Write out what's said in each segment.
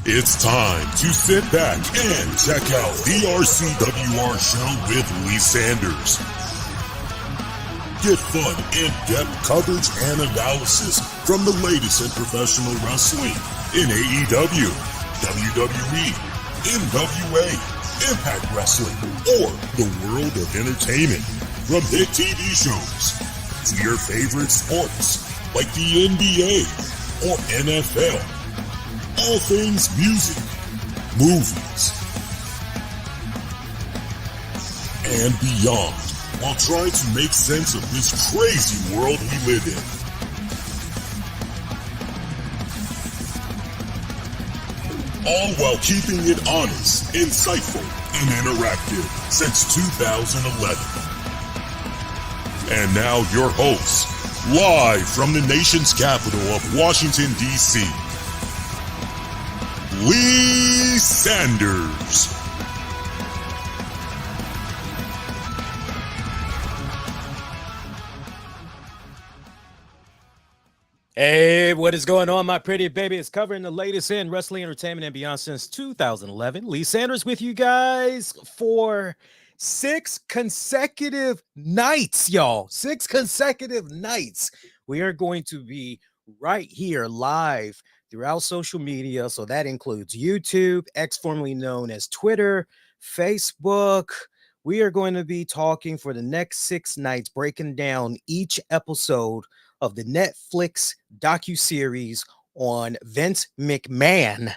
It's time to sit back and check out the RCWR show with Lee Sanders. Get fun, in-depth coverage and analysis from the latest in professional wrestling in AEW, WWE, NWA, Impact Wrestling, or the world of entertainment. From hit TV shows to your favorite sports like the NBA or NFL. All things music, movies, and beyond, while trying to make sense of this crazy world we live in. All while keeping it honest, insightful, and interactive since 2011. And now your hosts, live from the nation's capital of Washington, D.C., Lee Sanders. Hey, what is going on, my pretty baby? It's covering the latest in wrestling, entertainment, and beyond since 2011. Lee Sanders with you guys for 6 consecutive nights, y'all. 6 consecutive nights. We are going to be right here live throughout social media. So that includes YouTube, X formerly known as Twitter, Facebook. We are going to be talking for the next 6 nights, breaking down each episode of the Netflix docuseries on Vince McMahon.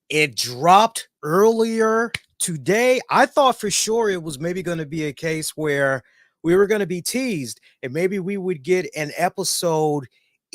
It dropped earlier today. I thought for sure it was maybe going to be a case where we were going to be teased and maybe we would get an episode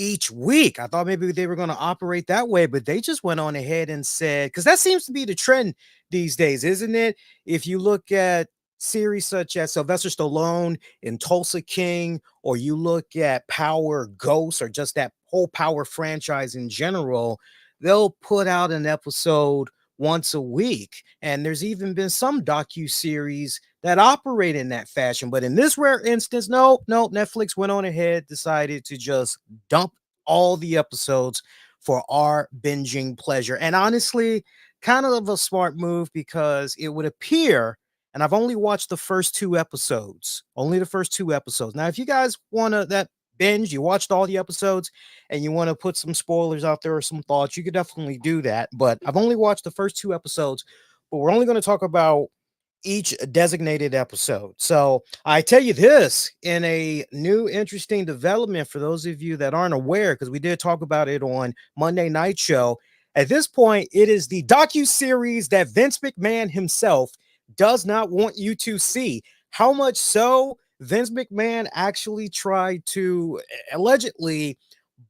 each week. I thought maybe they were going to operate that way, but they just went on ahead and said, because that seems to be the trend these days, isn't it? If you look at series such as Sylvester Stallone in Tulsa King, or you look at Power Ghost, or just that whole Power franchise in general, they'll put out an episode once a week. And there's even been some docu-series that operate in that fashion. But in this rare instance, no, Netflix went on ahead, decided to just dump all the episodes for our binging pleasure. And honestly, kind of a smart move, because it would appear, and I've only watched the first 2 episodes, only the first 2 episodes. Now, if you guys want to that binge, you watched all the episodes and you want to put some spoilers out there or some thoughts, you could definitely do that. But I've only watched the first 2 episodes, but we're only going to talk about each designated episode. So I tell you this, in a new interesting development for those of you that aren't aware, because we did talk about it on Monday Night Show. At this point, it is the docu-series that Vince McMahon himself does not want you to see. How much so? Vince McMahon actually tried to allegedly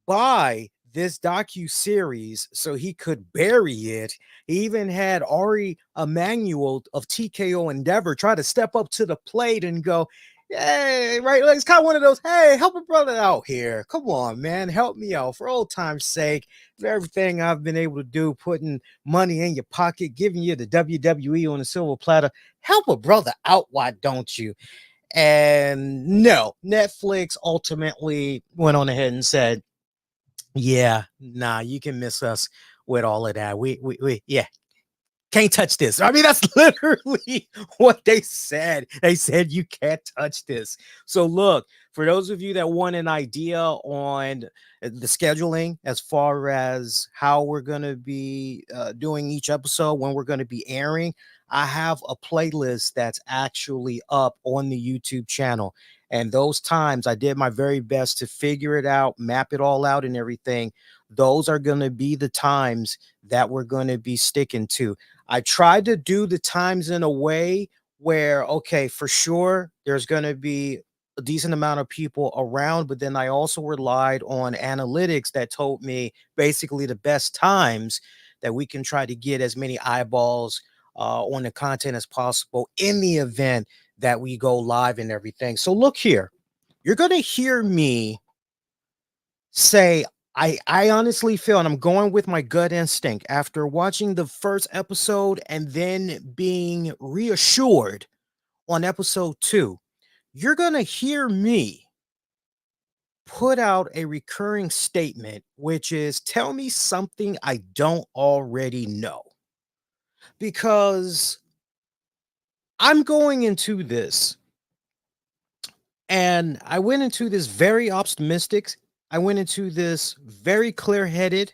buy this docu-series so he could bury it. He even had Ari Emanuel of TKO Endeavor try to step up to the plate and go, hey, right? Like, it's kind of one of those, hey, help a brother out here. Come on, man, help me out for old time's sake. For everything I've been able to do, putting money in your pocket, giving you the WWE on a silver platter. Help a brother out, why don't you? And no, Netflix ultimately went on ahead and said, yeah, nah, you can miss us with all of that. We yeah, can't touch this. I mean, that's literally what they said. They said you can't touch this. So look, for those of you that want an idea on the scheduling as far as how we're going to be doing each episode, when we're going to be airing, I have a playlist that's actually up on the YouTube channel. And those times I did my very best to figure it out, map it all out and everything. Those are going to be the times that we're going to be sticking to. I tried to do the times in a way where, okay, for sure, there's going to be a decent amount of people around, but then I also relied on analytics that told me basically the best times that we can try to get as many eyeballs on the content as possible in the event that we go live and everything. So look here, you're going to hear me say, I honestly feel, and I'm going with my gut instinct after watching the first episode and then being reassured on episode 2, you're going to hear me put out a recurring statement, which is, tell me something I don't already know. because I'm going into this, and I went into this very optimistic. I went into this very clear headed,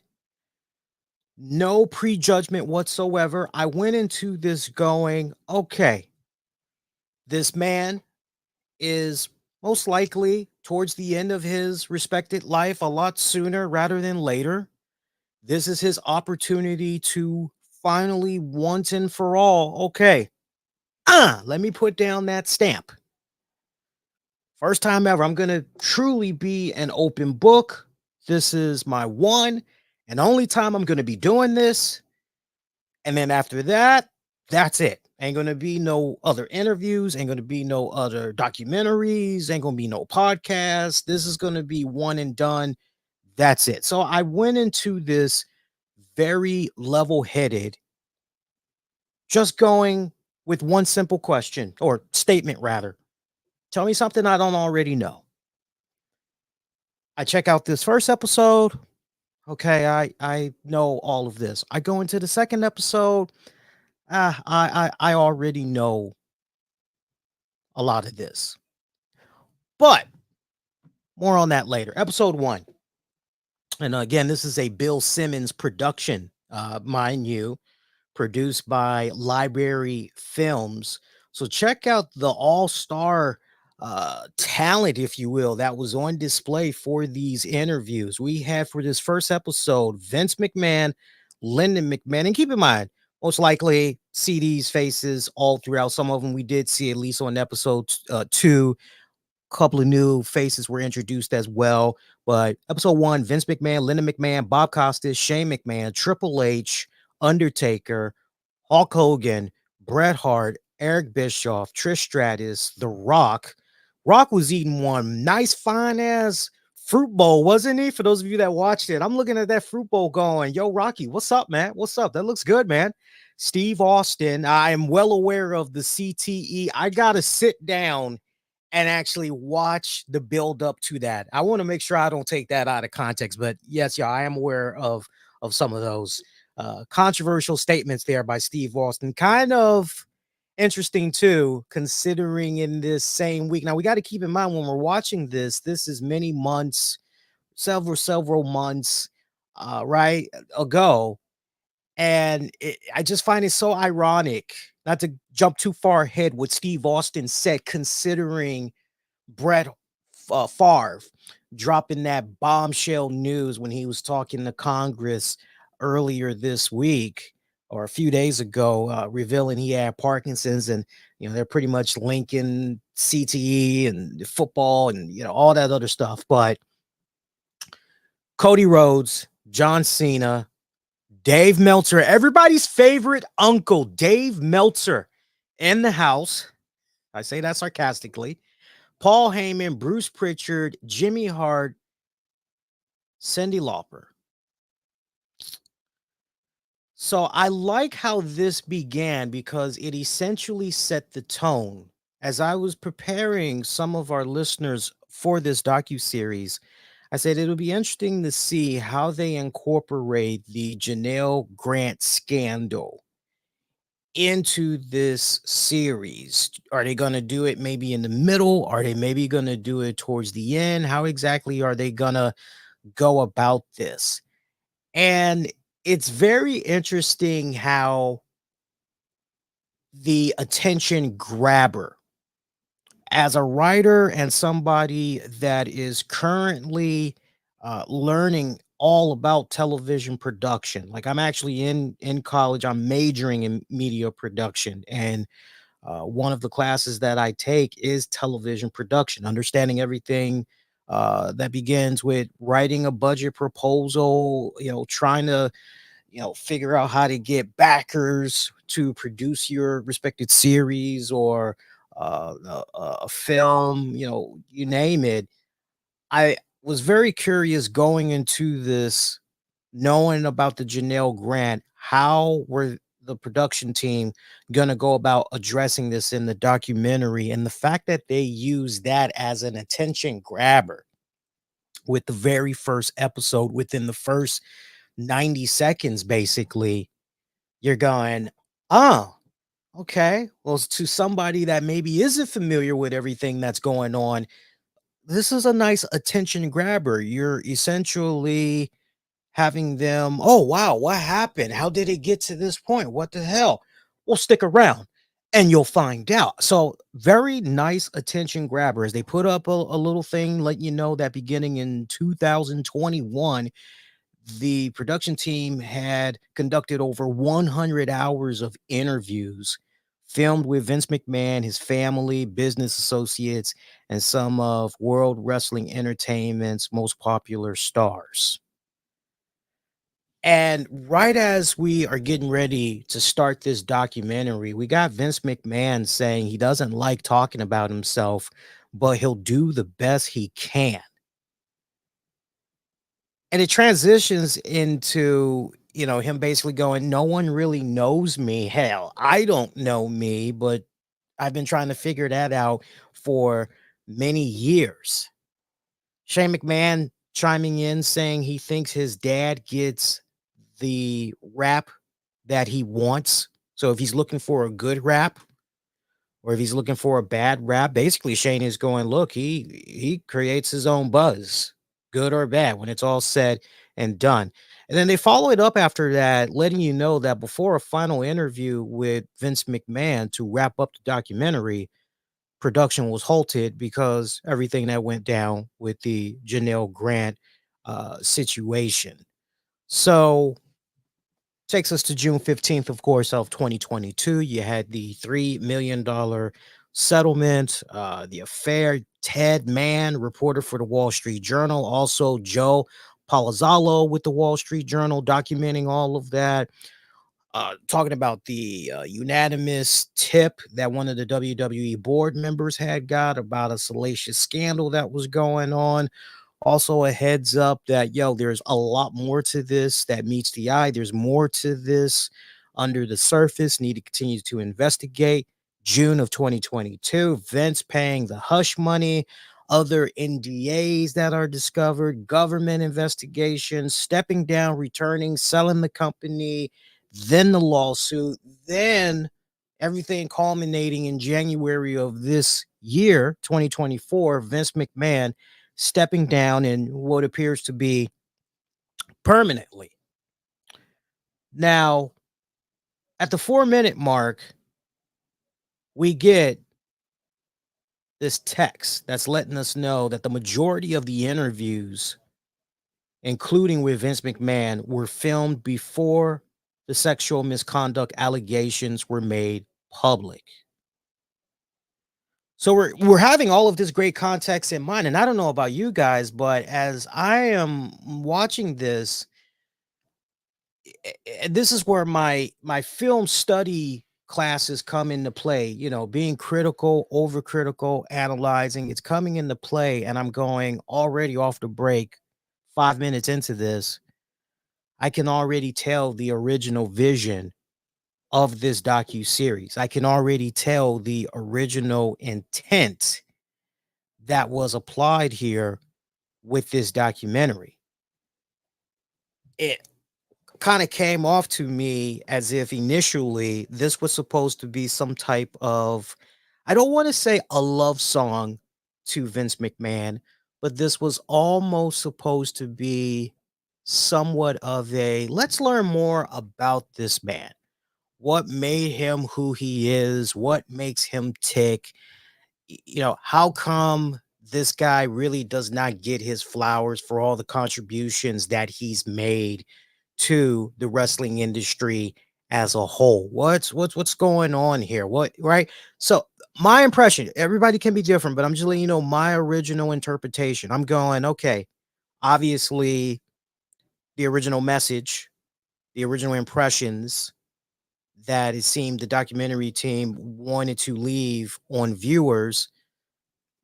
no prejudgment whatsoever. I went into this going, okay, this man is most likely towards the end of his respected life a lot sooner rather than later. This is his opportunity to finally, once and for all, okay, let me put down that stamp. First time ever, I'm going to truly be an open book. This is my one and only time I'm going to be doing this. And then after that, that's it. Ain't going to be no other interviews, ain't going to be no other documentaries, ain't going to be no podcasts. This is going to be one and done. That's it. So I went into this very level headed, just going with one simple question or statement, rather. Tell me something I don't already know. I check out this first episode. Okay, I know all of this. I go into the second episode. I already know a lot of this, but more on that later. Episode 1, and again, this is a Bill Simmons production, mind you, produced by Library Films. So check out the all-star talent, if you will, that was on display for these interviews. We had for this first episode Vince McMahon, Lyndon McMahon, and keep in mind, most likely see these faces all throughout. Some of them we did see at least on episode 2. Couple of new faces were introduced as well. But episode 1, Vince McMahon, Lyndon McMahon, Bob Costas, Shane McMahon, Triple H, Undertaker, Hulk Hogan, Bret Hart, Eric Bischoff, Trish Stratus, The Rock. Rock was eating one nice fine ass fruit bowl, wasn't he? For those of you that watched it, I'm looking at that fruit bowl going, yo, Rocky, what's up, man? What's up? That looks good, man. Steve Austin, I am well aware of the CTE. I got to sit down and actually watch the build up to that. I want to make sure I don't take that out of context, but yes, yeah, I am aware of some of those controversial statements there by Steve Austin. Kind of interesting too, considering in this same week. Now we got to keep in mind when we're watching this, this is many months, several months, right ago, and I just find it so ironic. Not to jump too far ahead, what Steve Austin said, considering Brett Favre dropping that bombshell news when he was talking to Congress earlier this week or a few days ago, revealing he had Parkinson's, and they're pretty much linking CTE and football and all that other stuff. But Cody Rhodes, John Cena, Dave Meltzer, everybody's favorite uncle, Dave Meltzer, in the house. I say that sarcastically. Paul Heyman, Bruce Pritchard, Jimmy Hart, Cyndi Lauper. So I like how this began because it essentially set the tone. As I was preparing some of our listeners for this docuseries, I said it'll be interesting to see how they incorporate the Janelle Grant scandal into this series. Are they going to do it maybe in the middle? Are they maybe going to do it towards the end? How exactly are they going to go about this? And it's very interesting how the attention grabber, as a writer and somebody that is currently learning all about television production. Like, I'm actually in college, I'm majoring in media production, and one of the classes that I take is television production, understanding everything that begins with writing a budget proposal, trying to figure out how to get backers to produce your respected series or a film, you name it. I was very curious going into this, knowing about the Janelle Grant. How were the production team going to go about addressing this in the documentary? And the fact that they use that as an attention grabber with the very first episode, within the first 90 seconds, basically, you're going, Oh, okay. Well, to somebody that maybe isn't familiar with everything that's going on, this is a nice attention grabber. You're essentially having them, oh, wow, what happened? How did it get to this point? What the hell? Well, stick around and you'll find out. So, very nice attention grabber as they put up a little thing letting you know that beginning in 2021, the production team had conducted over 100 hours of interviews filmed with Vince McMahon, his family, business associates, and some of World Wrestling Entertainment's most popular stars. And right as we are getting ready to start this documentary, we got Vince McMahon saying he doesn't like talking about himself, but he'll do the best he can. And it transitions into, him basically going, no one really knows me. Hell, I don't know me, but I've been trying to figure that out for many years. Shane McMahon chiming in saying he thinks his dad gets the rap that he wants. So if he's looking for a good rap or if he's looking for a bad rap, basically Shane is going, look, he creates his own buzz, good or bad, when it's all said and done. And then they follow it up after that, letting you know that before a final interview with Vince McMahon to wrap up the documentary, production was halted because everything that went down with the Janelle Grant situation. So takes us to June 15th, of course, of 2022. You had the $3 million settlement, the affair. Ted Mann, reporter for the Wall Street Journal, also Joe Palazzolo with the Wall Street Journal, documenting all of that. Talking about the unanimous tip that one of the WWE board members had got about a salacious scandal that was going on. Also, a heads up that, there's a lot more to this that meets the eye. There's more to this under the surface. Need to continue to investigate. June of 2022, Vince paying the hush money, other NDAs that are discovered, government investigations, stepping down, returning, selling the company, then the lawsuit, then everything culminating in January of this year, 2024, Vince McMahon stepping down in what appears to be permanently. Now, at the 4 minute mark, we get this text that's letting us know that the majority of the interviews, including with Vince McMahon, were filmed before the sexual misconduct allegations were made public. So we're having all of this great context in mind, and I don't know about you guys, but as I am watching this, this is where my film study classes come into play. Being critical, overcritical, analyzing, it's coming into play, and I'm going already off the break. 5 minutes into this, I can already tell the original vision of this docu-series. I can already tell the original intent that was applied here with this documentary. It kind of came off to me as if initially this was supposed to be some type of, I don't want to say a love song to Vince McMahon, but this was almost supposed to be somewhat of a, let's learn more about this man. What made him who he is? What makes him tick? How come this guy really does not get his flowers for all the contributions that he's made to the wrestling industry as a whole? What's going on here? What, right? So my impression, everybody can be different, but I'm just letting you know my original interpretation. I'm going, okay, obviously the original message, the original impressions that it seemed the documentary team wanted to leave on viewers,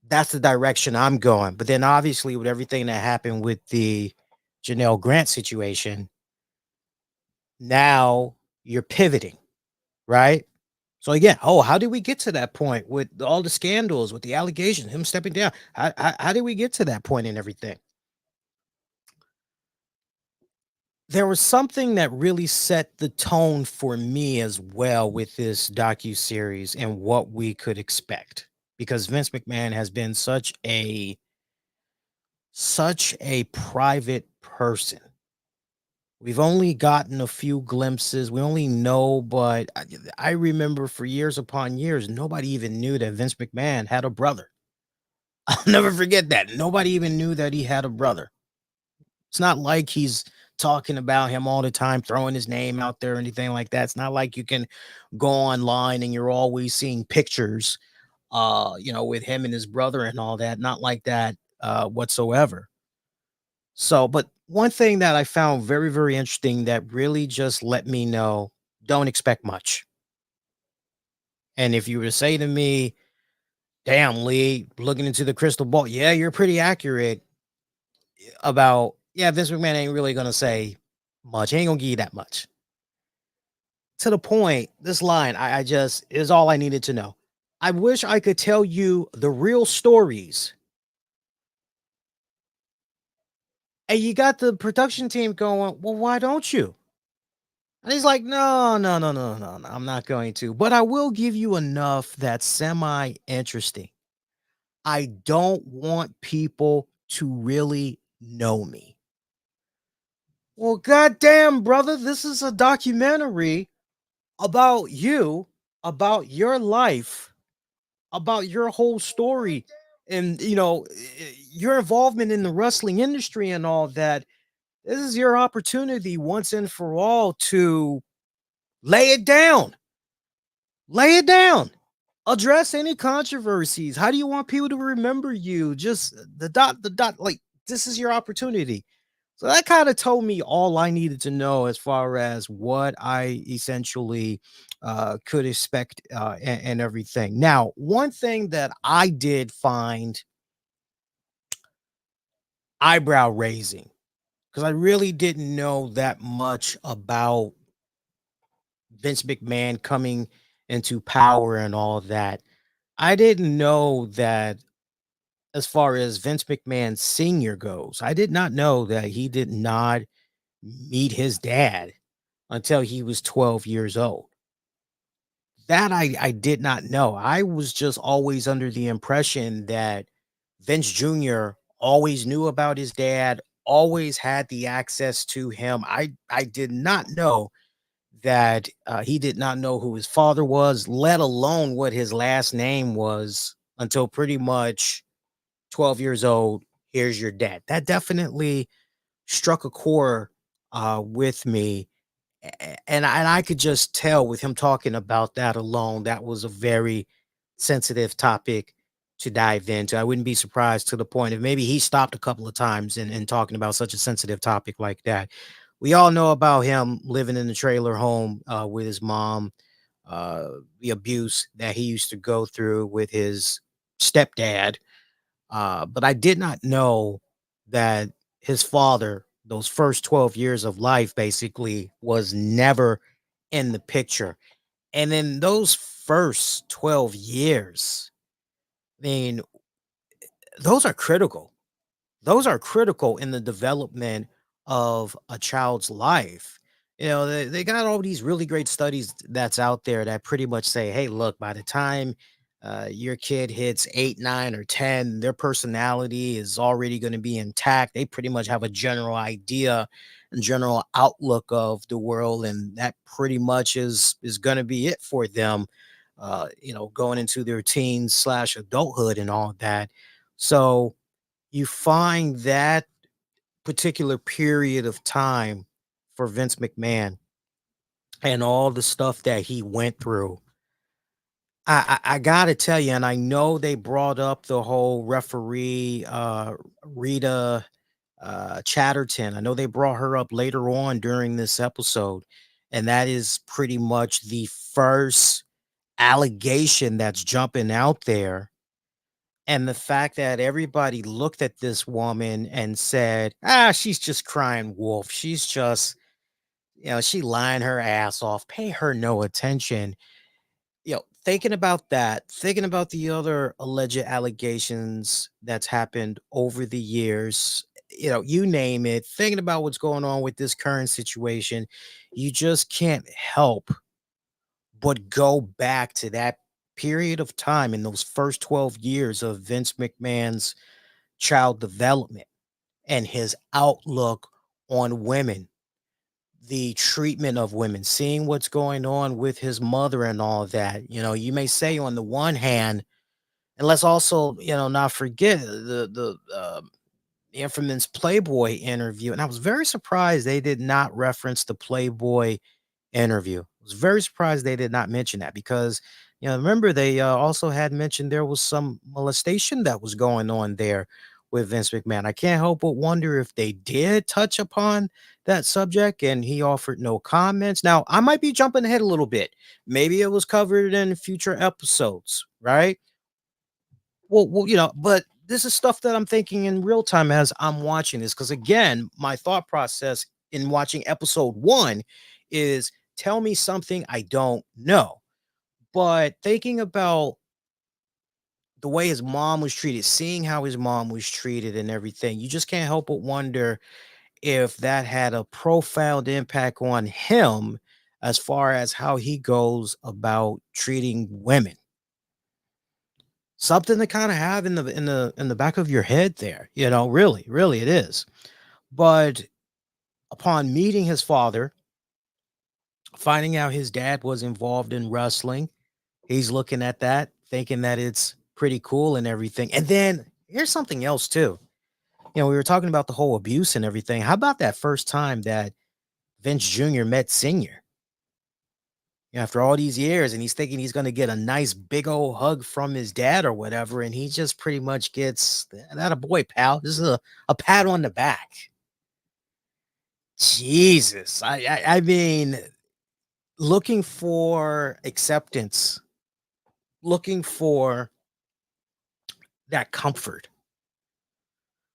that's the direction I'm going. But then obviously with everything that happened with the Janelle Grant situation, now you're pivoting, right? So again, oh, how did we get to that point with all the scandals, with the allegations, him stepping down? How did we get to that point and everything? there was something that really set the tone for me as well with this docu-series and what we could expect, because Vince McMahon has been such a private person. We've only gotten a few glimpses. We only know, but I remember for years upon years, nobody even knew that Vince McMahon had a brother. I'll never forget that. Nobody even knew that he had a brother. It's not like he's talking about him all the time, throwing his name out there or anything like that. It's not like you can go online and you're always seeing pictures, with him and his brother and all that. Not like that whatsoever. So, but one thing that I found very, very interesting that really just let me know, don't expect much. And if you were to say to me, damn, Lee, looking into the crystal ball, yeah, you're pretty accurate about, yeah, Vince McMahon ain't really going to say much. He ain't going to give you that much. To the point, this line, I just is all I needed to know. I wish I could tell you the real stories. And you got the production team going, well, why don't you? And he's like, no, no, no, no, no, no, I'm not going to. But I will give you enough that's semi interesting. I don't want people to really know me. Well, goddamn, brother, this is a documentary about you, about your life, about your whole story, and your involvement in the wrestling industry and all that. This is your opportunity once and for all to lay it down. Lay it down. Address any controversies. How do you want people to remember you? Just the dot. Like, this is your opportunity. So that kind of told me all I needed to know as far as what I essentially could expect and everything. Now, one thing that I did find eyebrow raising, because I really didn't know that much about Vince McMahon coming into power and all that. I didn't know that as far as Vince McMahon Sr. goes, I did not know that he did not meet his dad until he was 12 years old. That I did not know. I was just always under the impression that Vince Jr. always knew about his dad, always had the access to him. I did not know that he did not know who his father was, let alone what his last name was until pretty much 12 years old. Here's your dad. That definitely struck a chord with me. And I could just tell with him talking about that alone, that was a very sensitive topic to dive into. I wouldn't be surprised to the point of maybe he stopped a couple of times in talking about such a sensitive topic like that. We all know about him living in the trailer home with his mom, uh, the abuse that he used to go through with his stepdad, but I did not know that his father, those first 12 years of life, basically was never in the picture. And in those first 12 years, I mean, those are critical. Those are critical in the development of a child's life. They got all these really great studies that's out there that pretty much say, hey, look, by the time your kid hits 8, 9, or 10, their personality is already going to be intact. They pretty much have a general idea and general outlook of the world, and that pretty much is going to be it for them. Going into their teens slash adulthood and all that. So you find that particular period of time for Vince McMahon and all the stuff that he went through. I gotta tell you, and I know they brought up the whole referee Rita Chatterton. I know they brought her up later on during this episode, and that is pretty much the first allegation that's jumping out there. And the fact that everybody looked at this woman and said, she's just crying wolf. She's just, she lying her ass off. Pay her no attention. Thinking about that, thinking about the other alleged allegations that's happened over the years, you name it, thinking about what's going on with this current situation, you just can't help but go back to that period of time in those first 12 years of Vince McMahon's child development and his outlook on women, the treatment of women, seeing what's going on with his mother and all that. You may say on the one hand, and let's also, not forget the infamous Playboy interview. And I was very surprised they did not reference the Playboy interview. I was very surprised they did not mention that because, remember they also had mentioned there was some molestation that was going on there with Vince McMahon. I can't help but wonder if they did touch upon that subject and he offered no comments. Now, I might be jumping ahead a little bit. Maybe it was covered in future episodes, right? Well, but this is stuff that I'm thinking in real time as I'm watching this. Because again, my thought process in watching episode one is tell me something I don't know. But thinking about the way his mom was treated, seeing how his mom was treated and everything, you just can't help but wonder if that had a profound impact on him as far as how he goes about treating women. Something to kind of have in the back of your head there, really, really it is. But upon meeting his father, finding out his dad was involved in wrestling, he's looking at that, thinking that it's pretty cool and everything. And then here's something else too. We were talking about the whole abuse and everything. How about that first time that Vince Jr. met Senior? After all these years, and he's thinking he's going to get a nice big old hug from his dad or whatever, and he just pretty much gets that a boy, pal. This is a pat on the back. Jesus, I mean, looking for acceptance, looking for that comfort,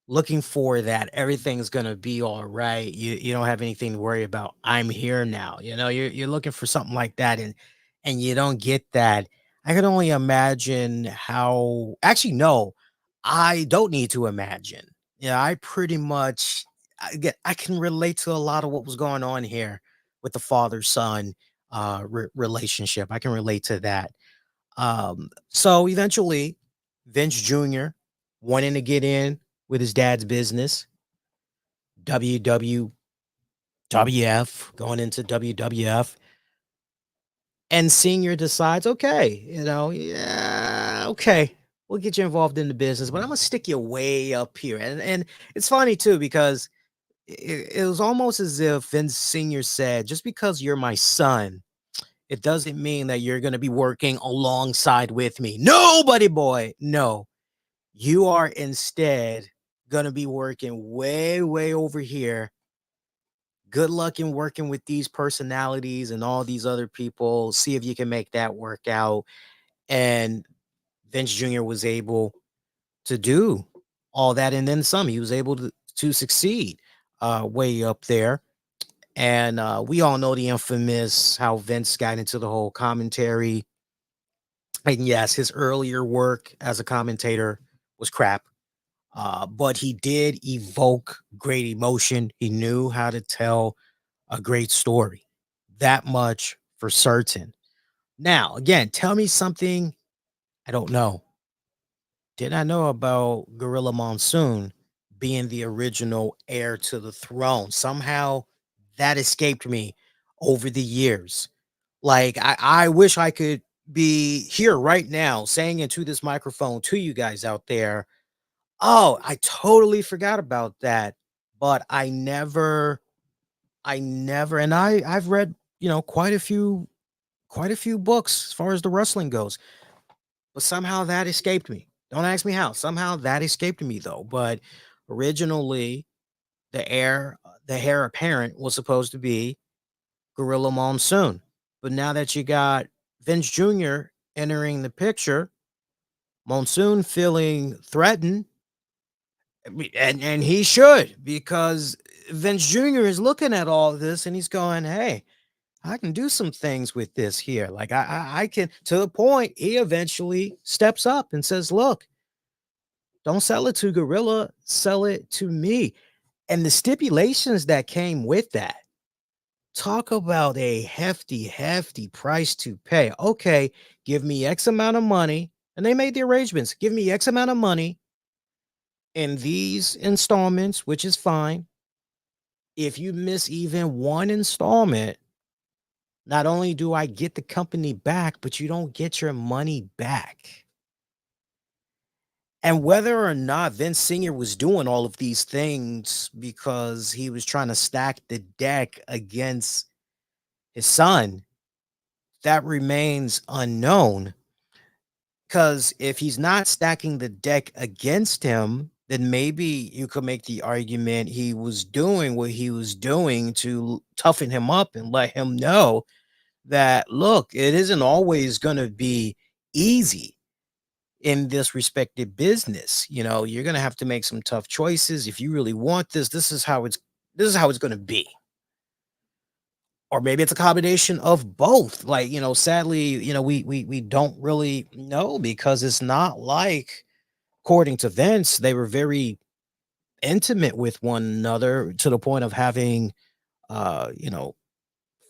looking for that everything's gonna be all right. You don't have anything to worry about. I'm here now. You're looking for something like that, and you don't get that. I can only imagine how actually no, I don't need to imagine. I pretty much I can relate to a lot of what was going on here with the father-son relationship. I can relate to that. So eventually, Vince Jr. wanting to get in with his dad's business, WWF, going into WWF, and Senior decides, okay, yeah, okay, we'll get you involved in the business, but I'm gonna stick you way up here. And it's funny too, because it was almost as if Vince Senior said, just because you're my son, it doesn't mean that you're gonna be working alongside with me. Nobody, boy, no. You are instead gonna be working way, way over here. Good luck in working with these personalities and all these other people. See if you can make that work out. And Vince Jr. was able to do all that and then some. He was able to succeed way up there. And we all know the infamous how Vince got into the whole commentary. And yes, his earlier work as a commentator was crap. But he did evoke great emotion. He knew how to tell a great story. That much for certain. Now, again, tell me something I don't know. Did I know about Gorilla Monsoon being the original heir to the throne? Somehow that escaped me over the years. Like, I wish I could be here right now saying into this microphone to you guys out there, oh, I totally forgot about that. But I never, and I've read, quite a few books as far as the wrestling goes, but somehow that escaped me. Don't ask me how. Somehow that escaped me though. But originally, the heir apparent was supposed to be Gorilla Monsoon. But now that you got Vince Jr. entering the picture, Monsoon feeling threatened, and he should, because Vince Jr. is looking at all this and he's going, "Hey, I can do some things with this here. Like I can." To the point, he eventually steps up and says, "Look, don't sell it to Gorilla, sell it to me." And the stipulations that came with that, talk about a hefty, hefty price to pay. Okay, give me X amount of money. And they made the arrangements. Give me X amount of money in these installments, which is fine. If you miss even one installment, not only do I get the company back, but you don't get your money back. And whether or not Vince Sr. was doing all of these things because he was trying to stack the deck against his son, that remains unknown. Because if he's not stacking the deck against him, then maybe you could make the argument he was doing what he was doing to toughen him up and let him know that, look, it isn't always going to be easy in this respected business. You know, you're going to have to make some tough choices. If you really want this, this is how it's going to be. Or maybe it's a combination of both. Like, sadly, we don't really know, because it's not like, according to Vince, they were very intimate with one another to the point of having uh, you know,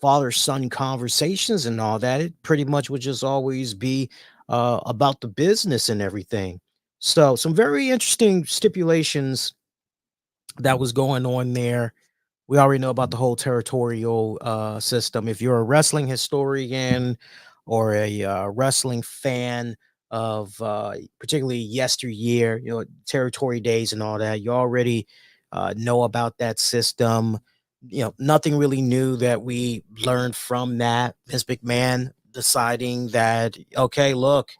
father-son conversations and all that. It pretty much would just always be about the business and everything. So some very interesting stipulations that was going on there. We already know about the whole territorial system. If you're a wrestling historian or a wrestling fan of particularly yesteryear, territory days and all that, you already know about that system. Nothing really new that we learned from that. Vince McMahon deciding that, okay, look,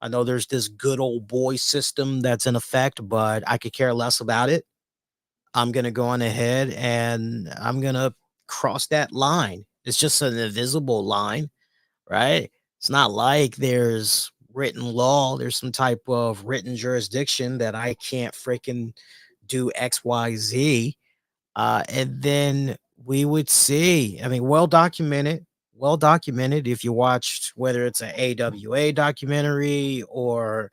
I know there's this good old boy system that's in effect, but I could care less about it. I'm gonna go on ahead and I'm gonna cross that line. It's just an invisible line, right? It's not like there's written law, there's some type of written jurisdiction that I can't freaking do XYZ. And then we would see, I mean, well documented. If you watched, whether it's an AWA documentary or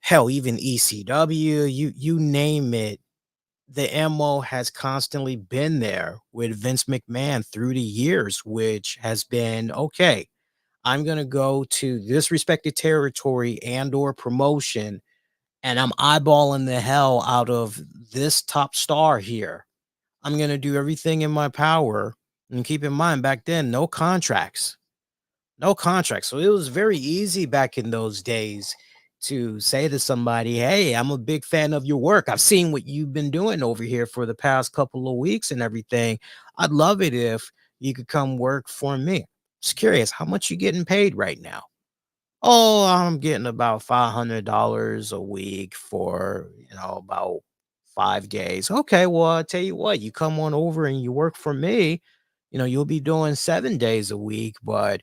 hell, even ECW, you name it, the MO has constantly been there with Vince McMahon through the years, which has been, okay, I'm going to go to this respected territory and or promotion, and I'm eyeballing the hell out of this top star here. I'm going to do everything in my power. And keep in mind, back then, no contracts. No contract. So it was very easy back in those days to say to somebody, "Hey, I'm a big fan of your work. I've seen what you've been doing over here for the past couple of weeks and everything. I'd love it if you could come work for me." Just curious, how much you getting paid right now? Oh, I'm getting about $500 a week for, about 5 days. Okay, well, I'll tell you what, you come on over and you work for me, you'll be doing 7 days a week, but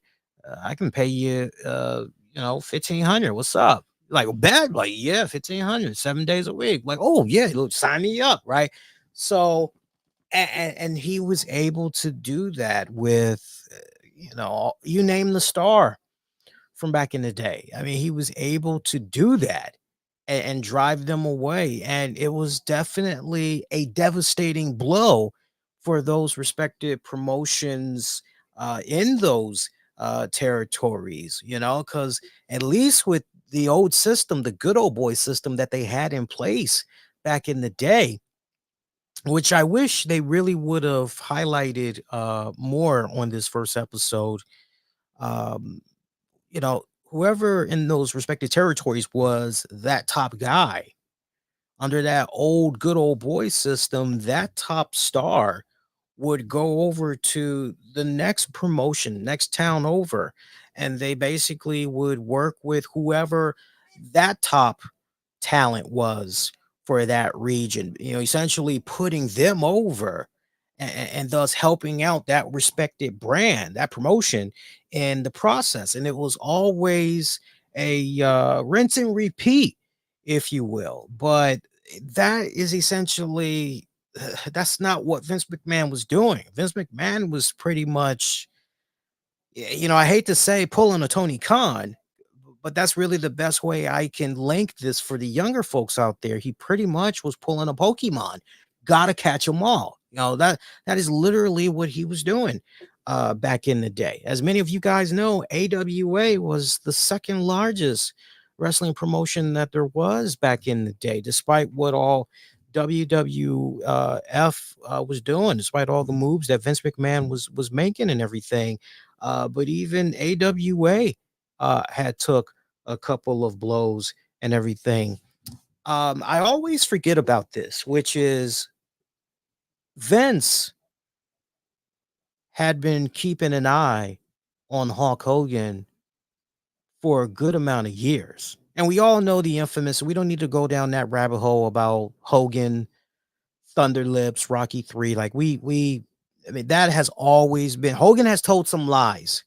I can pay you, 1500. What's up? Like, bad? Like, yeah, 1500, 7 days a week. Like, oh, yeah, look, sign me up, right? So, and he was able to do that with, you name the star from back in the day. I mean, he was able to do that and drive them away. And it was definitely a devastating blow for those respective promotions in those territories, because at least with the old system, the good old boy system that they had in place back in the day, which I wish they really would have highlighted more on this first episode. Um, Whoever in those respective territories was that top guy under that old good old boy system, that top star would go over to the next promotion, next town over, and they basically would work with whoever that top talent was for that region, essentially putting them over and thus helping out that respected brand, that promotion in the process. And it was always a rinse and repeat, if you will. But that is essentially that's not what Vince McMahon was doing. Vince McMahon was pretty much, I hate to say pulling a Tony Khan, but that's really the best way I can link this for the younger folks out there. He pretty much was pulling a Pokemon, gotta catch them all. That is literally what he was doing back in the day. As many of you guys know, AWA was the second largest wrestling promotion that there was back in the day, despite what all WWF was doing, despite all the moves that Vince McMahon was making and everything. But even AWA had took a couple of blows and everything. I always forget about this, which is Vince had been keeping an eye on Hulk Hogan for a good amount of years. And we all know the infamous, we don't need to go down that rabbit hole about Hogan, Thunder Lips, Rocky 3. Like I mean, that has always been, Hogan has told some lies,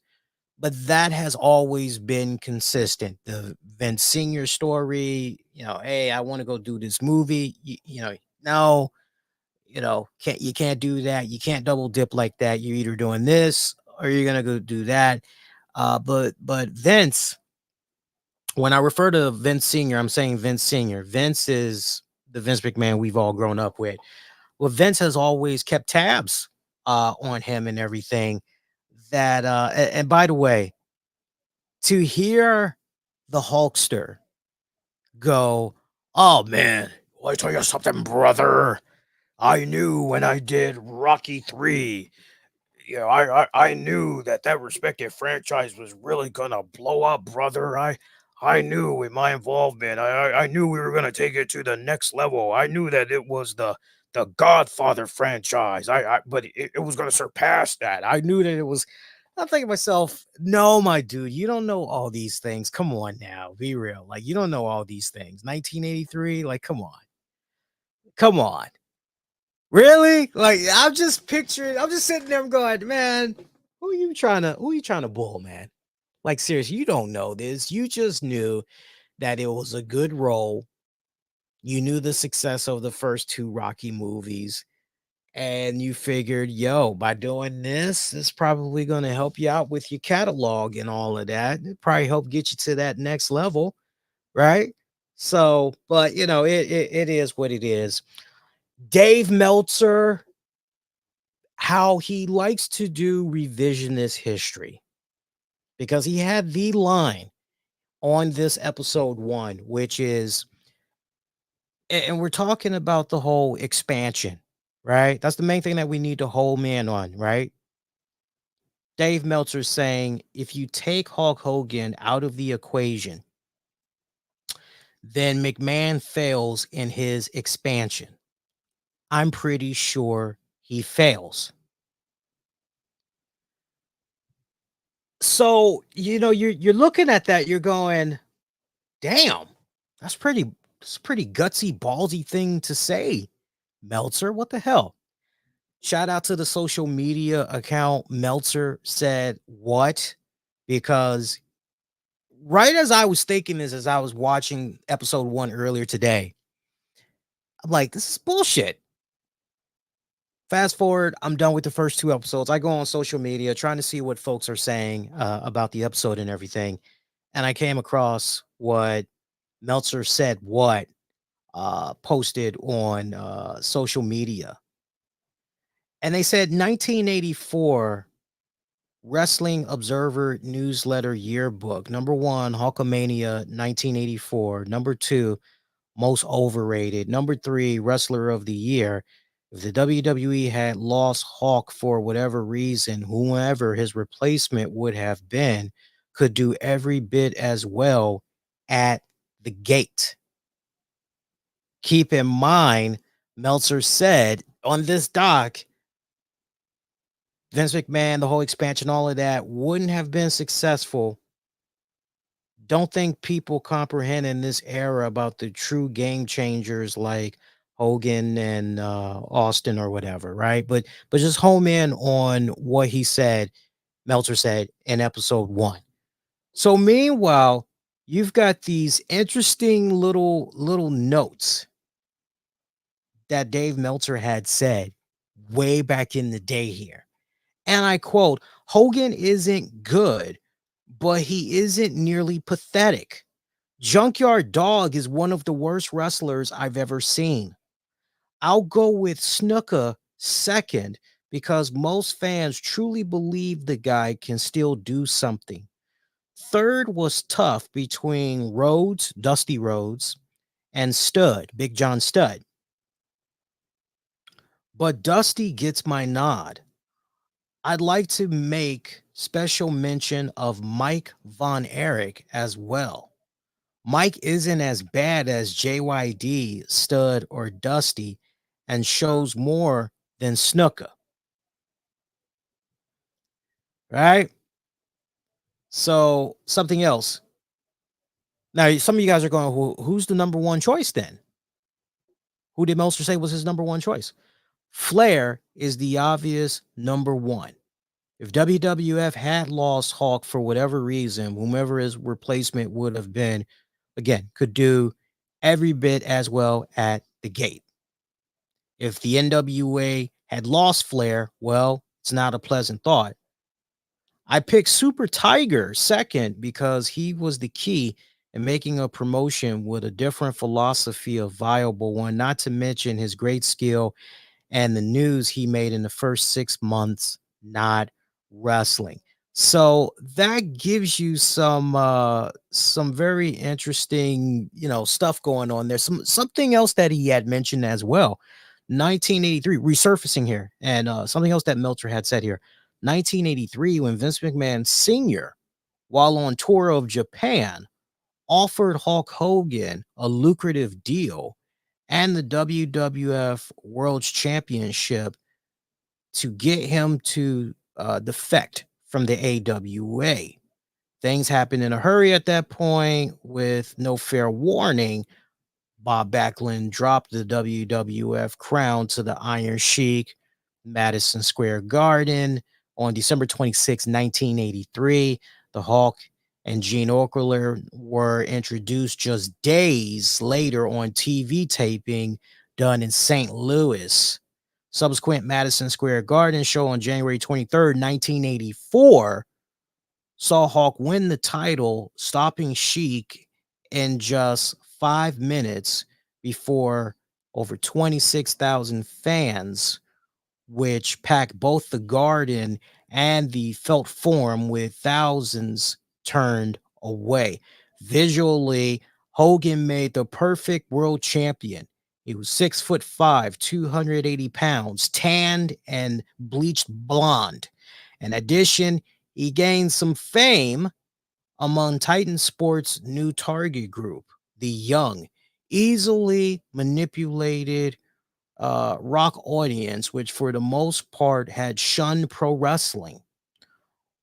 but that has always been consistent. The Vince Sr. story, hey, I want to go do this movie. No, can't do that. You can't double dip like that. You're either doing this or you're gonna go do that. But Vince, when I refer to Vince Sr., I'm saying Vince Sr. Vince is the Vince McMahon we've all grown up with. Well, Vince has always kept tabs on him and everything. That and by the way, to hear the Hulkster go, "Oh man, let me tell you something, brother. I knew when I did Rocky 3, I knew that respected franchise was really gonna blow up, brother. I knew with my involvement, I knew we were gonna take it to the next level. I knew that it was the Godfather franchise. But it was gonna surpass that. I knew that it was." I'm thinking to myself, no, my dude, you don't know all these things. Come on now, be real. Like, you don't know all these things. 1983, like, come on. Come on. Really? Like, I'm just picturing, I'm just sitting there going, man, who you trying to bull, man? Like, seriously, you don't know this. You just knew that it was a good role. You knew the success of the first two Rocky movies. And you figured, yo, by doing this, it's probably going to help you out with your catalog and all of that. It probably help get you to that next level, right? So, but it is what it is. Dave Meltzer, how he likes to do revisionist history, because he had the line on this episode 1, which is, and we're talking about the whole expansion, right? That's the main thing that we need to hold man on, right? Dave Meltzer saying, if you take Hulk Hogan out of the equation, then McMahon fails in his expansion. I'm pretty sure he fails. So, you're looking at that, you're going, damn, that's pretty gutsy, ballsy thing to say, Meltzer. What the hell? Shout out to the social media account Meltzer said what, because right as I was thinking this, as I was watching episode 1 earlier today, I'm like, this is bullshit. Fast forward, I'm done with the first 2 episodes. I go on social media trying to see what folks are saying about the episode and everything. And I came across what Meltzer said, posted on social media. And they said 1984 Wrestling Observer Newsletter Yearbook. Number 1, Hulkamania 1984. Number 2, Most Overrated. Number 3, Wrestler of the Year. If the WWE had lost Hulk for whatever reason, whoever his replacement would have been could do every bit as well at the gate. Keep in mind, Meltzer said on this doc, Vince McMahon, the whole expansion, all of that wouldn't have been successful. Don't think people comprehend in this era about the true game changers like Hogan and Austin or whatever, right? But just home in on what he said, Meltzer said in episode 1. So meanwhile, you've got these interesting little notes that Dave Meltzer had said way back in the day here. And I quote, Hogan isn't good, but he isn't nearly pathetic. Junkyard Dog is one of the worst wrestlers I've ever seen. I'll go with Snuka second because most fans truly believe the guy can still do something. Third was tough between Rhodes, Dusty Rhodes, and Stud, Big John Stud. But Dusty gets my nod. I'd like to make special mention of Mike Von Erich as well. Mike isn't as bad as JYD, Stud, or Dusty and shows more than Snuka, right? So, something else. Now, some of you guys are going, who's the number one choice then? Who did Meltzer say was his number one choice? Flair is the obvious number one. If WWF had lost Hawk for whatever reason, whomever his replacement would have been, again, could do every bit as well at the gate. If the NWA had lost Flair, well, it's not a pleasant thought. I picked Super Tiger second because he was the key in making a promotion with a different philosophy, a viable one, not to mention his great skill and the news he made in the first 6 months not wrestling. So that gives you some very interesting, stuff going on there. Something else that he had mentioned as well. 1983 resurfacing here, and something else that Meltzer had said here. 1983, when Vince McMahon Sr., while on tour of Japan, offered Hulk Hogan a lucrative deal and the WWF World Championship to get him to defect from the AWA. Things happened in a hurry at that point with no fair warning. Bob Backlund dropped the WWF crown to the Iron Sheik, Madison Square Garden on December 26, 1983. The Hulk and Gene Okerlund were introduced just days later on TV taping done in St. Louis. Subsequent Madison Square Garden show on January 23rd, 1984 saw Hawk win the title, stopping Sheik in just 5 minutes before over 26,000 fans, which packed both the Garden and the Felt Forum, with thousands turned away. Visually, Hogan made the perfect world champion. He was 6'5", 280 pounds, tanned and bleached blonde. In addition, he gained some fame among Titan Sports' new target group, the young, easily manipulated rock audience, which for the most part had shunned pro wrestling.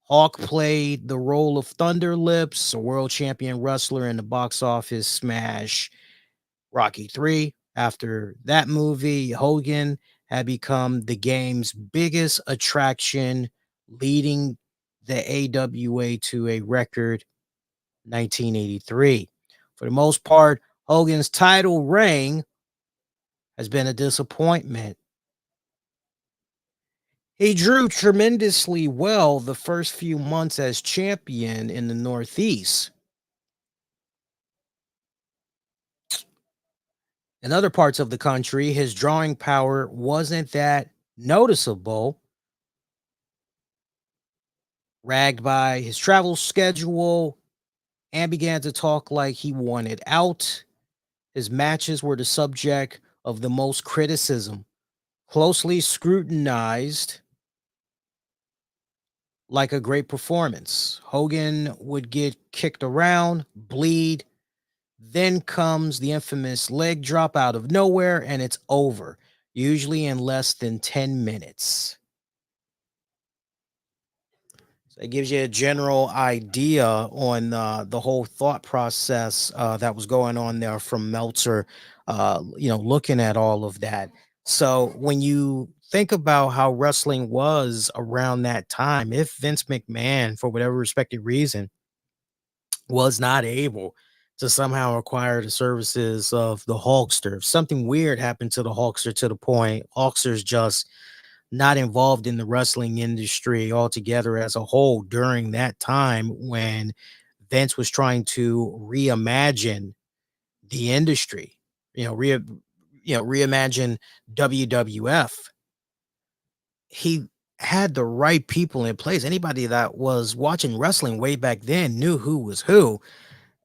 Hawk played the role of Thunder Lips, a world champion wrestler in the box office smash Rocky 3. After that movie, Hogan had become the game's biggest attraction, leading the AWA to a record 1983. For the most part, Hogan's title reign has been a disappointment. He drew tremendously well the first few months as champion in the Northeast. In other parts of the country, his drawing power wasn't that noticeable, ragged by his travel schedule, and began to talk like he wanted out. His matches were the subject of the most criticism, closely scrutinized like a great performance. Hogan would get kicked around, bleed, then comes the infamous leg drop out of nowhere, and it's over, usually in less than 10 minutes. So it gives you a general idea on the whole thought process that was going on there from Meltzer, looking at all of that. So when you think about how wrestling was around that time, if Vince McMahon, for whatever respected reason, was not able to somehow acquire the services of the Hulkster, if something weird happened to the Hulkster to the point Hulkster's just not involved in the wrestling industry altogether as a whole during that time when Vince was trying to reimagine the industry, you know, reimagine WWF, he had the right people in place. Anybody that was watching wrestling way back then knew who was who.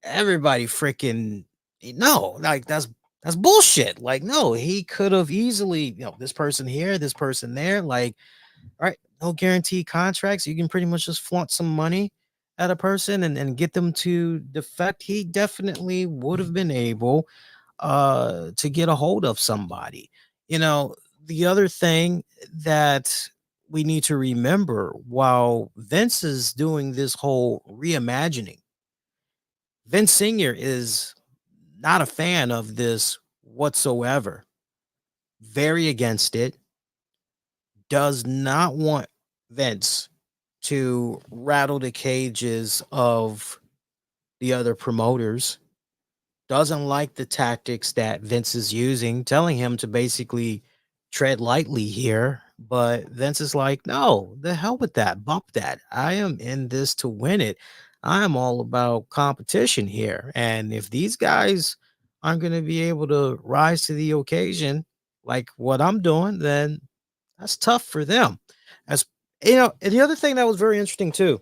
Everybody freaking no, like that's bullshit. Like, no, he could have easily, this person here, this person there. Like, all right, no guaranteed contracts. You can pretty much just flaunt some money at a person and get them to defect. He definitely would have been able to get a hold of somebody. You know, the other thing that we need to remember while Vince is doing this whole reimagining, Vince Sr. is not a fan of this whatsoever. Very against it. Does not want Vince to rattle the cages of the other promoters. Doesn't like the tactics that Vince is using, telling him to basically tread lightly here. But Vince is like, no, the hell with that. Bump that. I am in this to win it. I am all about competition here. And if these guys aren't going to be able to rise to the occasion like what I'm doing, then that's tough for them. As and the other thing that was very interesting too,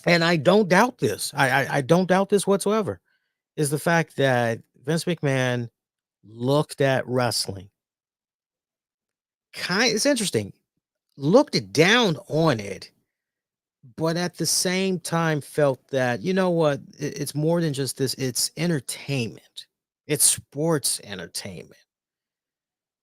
and I don't doubt this, I don't doubt this whatsoever, is the fact that Vince McMahon looked at wrestling. It's interesting. Looked down on it, but at the same time felt that, you know what, it's more than just this, it's entertainment. It's sports entertainment,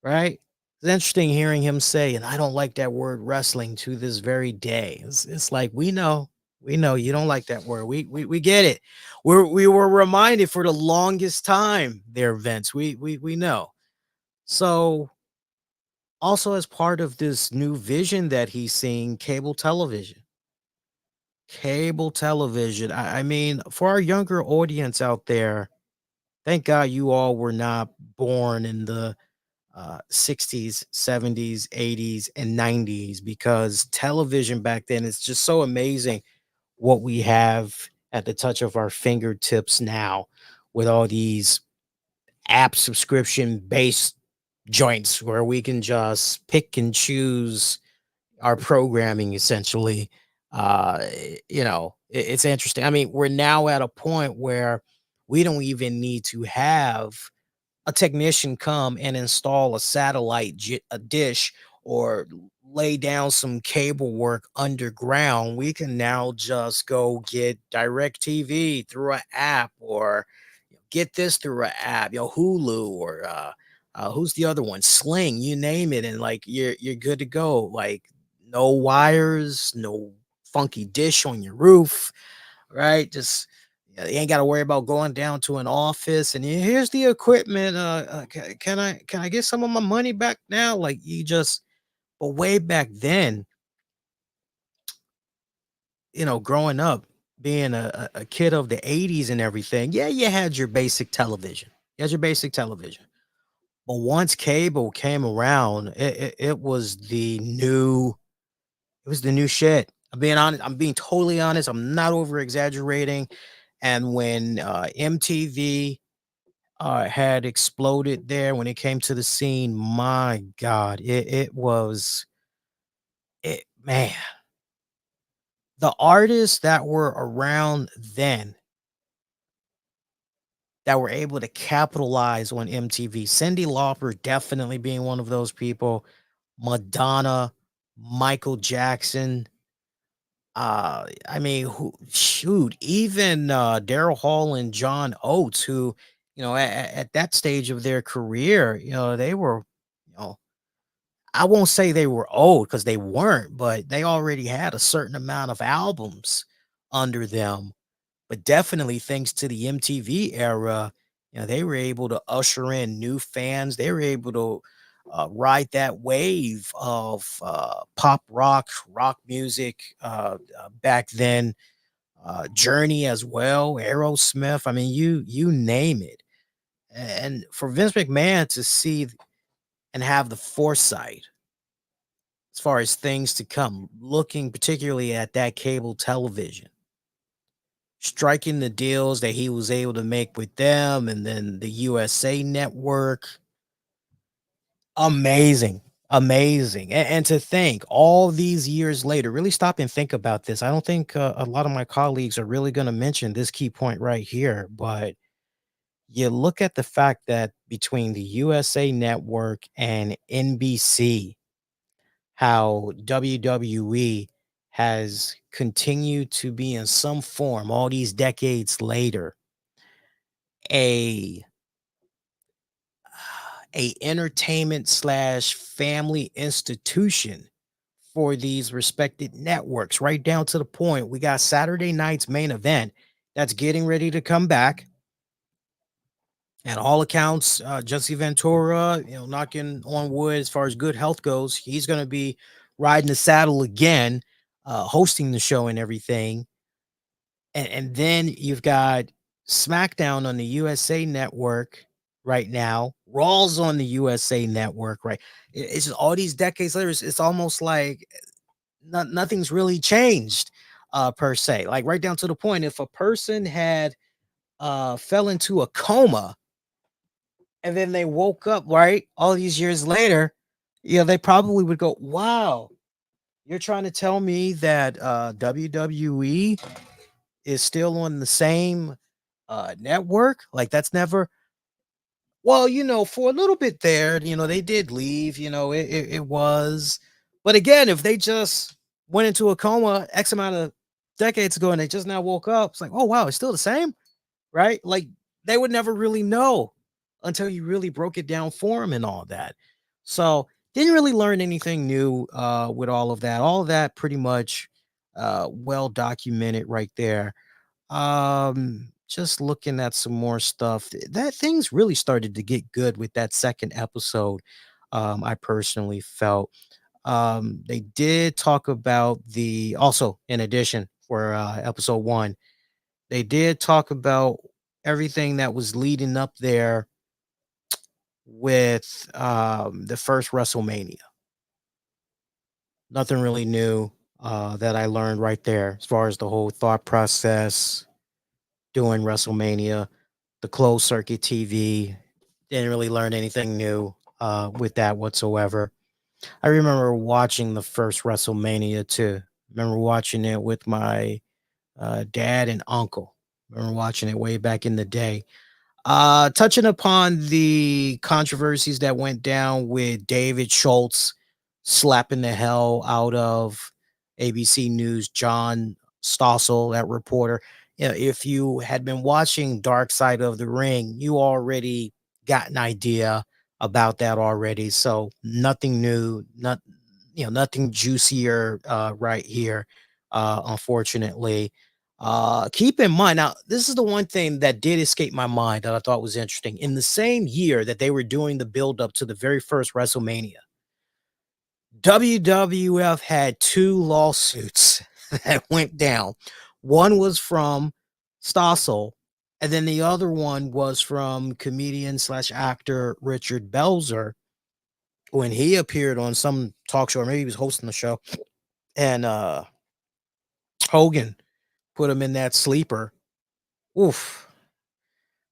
right? It's interesting hearing him say, and I don't like that word wrestling to this very day. It's like, we know you don't like that word. We get it. We were reminded for the longest time there, Vince. We know. So also as part of this new vision that he's seeing, cable television. Cable television. I mean, for our younger audience out there, thank God you all were not born in the 60s, 70s, 80s, and 90s, because television back then is just so amazing what we have at the touch of our fingertips now with all these app subscription based joints where we can just pick and choose our programming essentially. It's interesting. I mean, we're now at a point where we don't even need to have a technician come and install a a dish, or lay down some cable work underground. We can now just go get direct TV through an app, or get this through an app, Hulu, or who's the other one? Sling, you name it, and like you're good to go. Like, no wires, no funky dish on your roof, right? Just, you ain't got to worry about going down to an office and here's the equipment. Can I get some of my money back now? Like, you just, but way back then, growing up, being a kid of the 80s and everything, yeah, you had your basic television. You had your basic television. But once cable came around, it was the new, it was the new shit. I'm being honest. I'm being totally honest. I'm not over exaggerating. And when MTV had exploded there, when it came to the scene, my God, it was it, man. The artists that were around then that were able to capitalize on MTV, Cyndi Lauper definitely being one of those people, Madonna, Michael Jackson. I mean, shoot, even Daryl Hall and John Oates, who, at that stage of their career, they were, you know, I won't say they were old because they weren't, but they already had a certain amount of albums under them. But definitely thanks to the MTV era, they were able to usher in new fans. They were able to ride that wave of pop rock music back then. Journey as well, Aerosmith. I mean, you name it. And for Vince McMahon to see and have the foresight as far as things to come, looking particularly at that cable television, striking the deals that he was able to make with them, and then the USA network. Amazing. Amazing. And to think all these years later, really stop and think about this. I don't think a lot of my colleagues are really going to mention this key point right here, but you look at the fact that between the USA Network and NBC, how WWE has continued to be in some form all these decades later a entertainment slash family institution for these respected networks, right down to the point we got Saturday night's main event that's getting ready to come back. And all accounts, Jesse Ventura, knocking on wood as far as good health goes, he's going to be riding the saddle again, hosting the show and everything. And then you've got SmackDown on the USA Network right now. Raw's on the USA Network, right? It's just all these decades later. It's almost like nothing's really changed, per se. Like right down to the point, if a person had fell into a coma and then they woke up, right, all these years later, they probably would go, "Wow, you're trying to tell me that WWE is still on the same network? Like that's never." Well, for a little bit there, they did leave. It was, but again, if they just went into a coma X amount of decades ago and they just now woke up, it's like, oh wow, it's still the same, right? Like they would never really know until you really broke it down for them and all that. So didn't really learn anything new with all of that. All of that pretty much well documented right there. Just looking at some more stuff. That things really started to get good with that second episode. I personally felt they did talk about the also in addition for episode 1, they did talk about everything that was leading up there with the first WrestleMania. Nothing really new that I learned right there as far as the whole thought process doing WrestleMania, the closed circuit TV. Didn't really learn anything new with that whatsoever. I remember watching the first WrestleMania too. Remember watching it with my dad and uncle. Remember watching it way back in the day. Touching upon the controversies that went down with David Schultz slapping the hell out of ABC News John Stossel, that reporter. If you had been watching Dark Side of the Ring, you already got an idea about that already. So nothing new, nothing juicier right here, unfortunately. Keep in mind now, this is the one thing that did escape my mind that I thought was interesting. In the same year that they were doing the build up to the very first WrestleMania, WWF had two lawsuits that went down. One was from Stossel, and then the other one was from comedian slash actor Richard Belzer when he appeared on some talk show, or maybe he was hosting the show, and Hogan put him in that sleeper. Oof.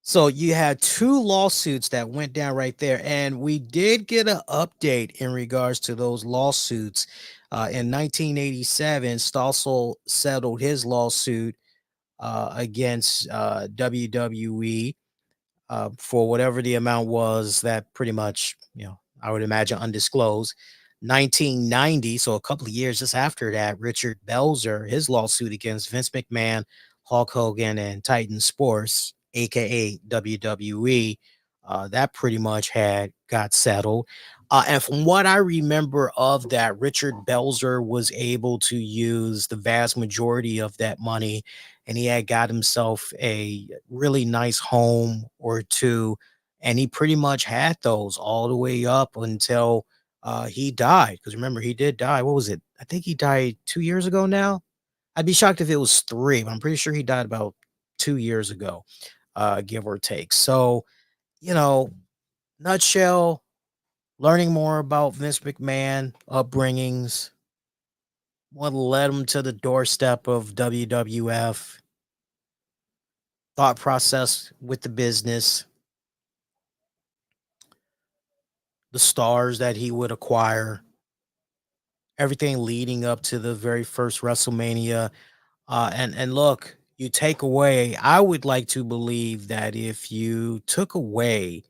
So you had two lawsuits that went down right there, and we did get an update in regards to those lawsuits. In 1987, Stossel settled his lawsuit against WWE for whatever the amount was that pretty much, I would imagine undisclosed. 1990, so a couple of years just after that, Richard Belzer, his lawsuit against Vince McMahon, Hulk Hogan, and Titan Sports, aka WWE, that pretty much had got settled. And from what I remember of that, Richard Belzer was able to use the vast majority of that money, and he had got himself a really nice home or two, and he pretty much had those all the way up until he died. Because remember, he did die. What was it? I think he died 2 years ago now. I'd be shocked if it was three, but I'm pretty sure he died about 2 years ago, give or take. So, you know, nutshell, learning more about Vince McMahon, upbringings, what led him to the doorstep of WWF, thought process with the business. the stars that he would acquire, everything leading up to the very first WrestleMania. And look, you take away, I would like to believe that if you took away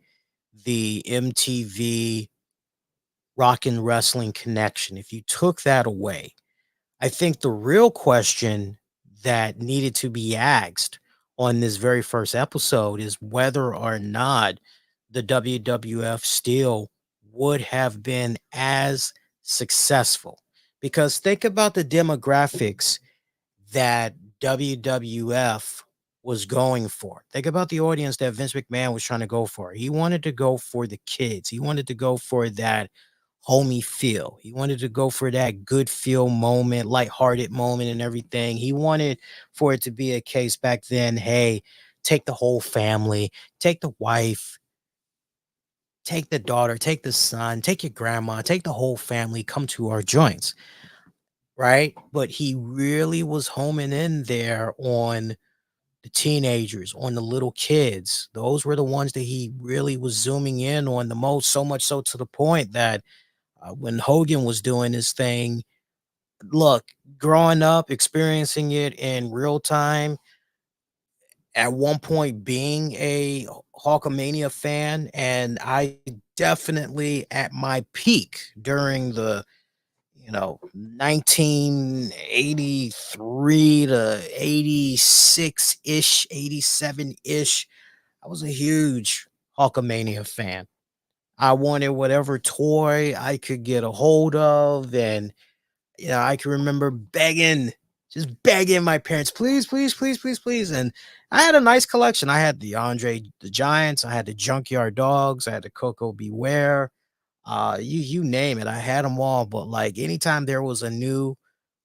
the MTV rock and wrestling connection, if you took that away, I think the real question that needed to be asked on this very first episode is whether or not the WWF still would have been as successful. Because think about the demographics that WWF was going for. Think about the audience that Vince McMahon was trying to go for. He wanted to go for the kids. He wanted to go for that homey feel. He wanted to go for that good feel moment, lighthearted moment and everything. He wanted for it to be a case back then, hey, take the whole family, take the wife, take the daughter, take the son, take your grandma, take the whole family, come to our joints, right? But he really was homing in there on the teenagers, on the little kids. Those were the ones that he really was zooming in on the most, so much so to the point that when Hogan was doing his thing, look, growing up, experiencing it in real time, at one point being a Hulkamania fan, and I definitely at my peak during the 1983 to 86 ish, 87 ish. I was a huge Hulkamania fan. I wanted whatever toy I could get a hold of. And, I can remember begging, just begging my parents, please, please, please, please, please. And I had a nice collection. I had the Andre the Giants, I had the Junkyard Dogs, I had the Coco Beware, you name it, I had them all. But like anytime there was a new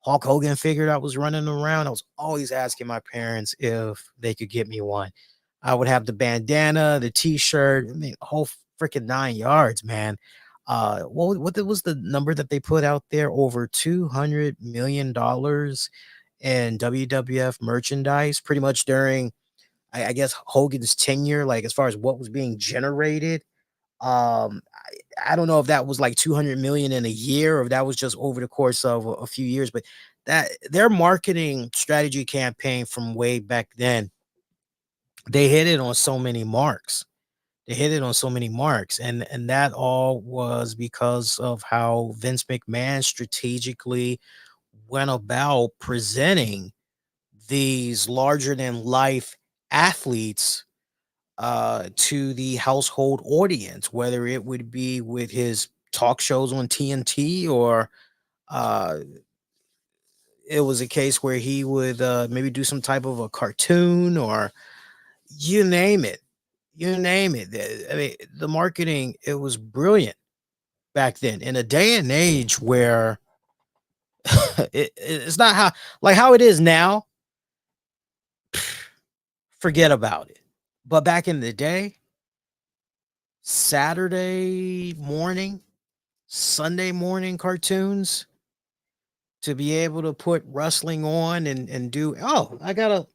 Hulk Hogan figure that was running around, I was always asking my parents if they could get me one. I would have the bandana, the t-shirt, I mean, whole freaking 9 yards, man. Was the number that they put out there? Over $200 million in WWF merchandise, pretty much during, I guess, Hogan's tenure, like as far as what was being generated. I don't know if that was like 200 million in a year or if that was just over the course of a few years, but that their marketing strategy campaign from way back then, they hit it on so many marks. They hit it on so many marks, and that all was because of how Vince McMahon strategically went about presenting these larger than life athletes to the household audience, whether it would be with his talk shows on TNT or uh, it was a case where he would maybe do some type of a cartoon or you name it. You name it. I mean, the marketing, it was brilliant back then in a day and age where it's not how it is now. Forget about it. But back in the day, Saturday morning, Sunday morning cartoons, to be able to put wrestling on and do, oh, I got a,